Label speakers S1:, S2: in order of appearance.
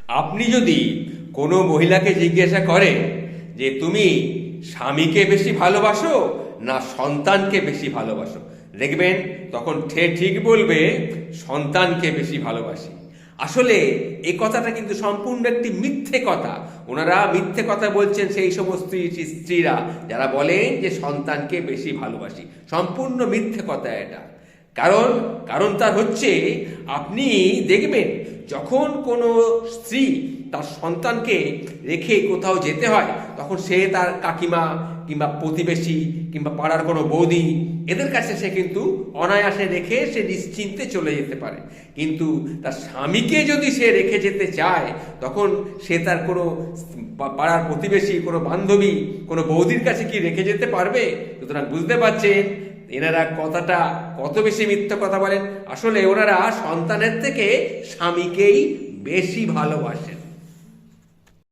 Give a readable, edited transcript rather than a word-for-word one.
S1: আপনি যদি কোনো মহিলাকে জিজ্ঞাসা করেন যে তুমি স্বামীকে বেশি ভালোবাসো না সন্তানকে বেশি ভালোবাসো, দেখবেন তখন ঠিক বলবে সন্তানকে বেশি ভালোবাসি। আসলে এই কথাটা কিন্তু সম্পূর্ণ একটি মিথ্যে কথা। ওনারা মিথ্যে কথা বলছেন সেই সমস্ত স্ত্রীরা যারা বলেন যে সন্তানকে বেশি ভালোবাসি। সম্পূর্ণ মিথ্যে কথা এটা। কারণ কারণ তার হচ্ছে, আপনি দেখবেন যখন কোনো স্ত্রী তার সন্তানকে রেখে কোথাও যেতে হয়, তখন সে তার কাকিমা কিংবা প্রতিবেশী কিংবা পাড়ার কোনো বৌদি এদের কাছে সে কিন্তু অনায়াসে রেখে সে নিশ্চিন্তে চলে যেতে পারে। কিন্তু তার স্বামীকে যদি সে রেখে যেতে চায়, তখন সে তার কোনো পাড়ার প্রতিবেশী, কোনো বান্ধবী, কোনো বৌদির কাছে কি রেখে যেতে পারবে? সুতরাং বুঝতে পারছেন এনারা কথাটা কত বেশি মিথ্যা কথা বলেন। আসলে ওনারা সন্তানের থেকে স্বামীকেই বেশি ভালোবাসেন।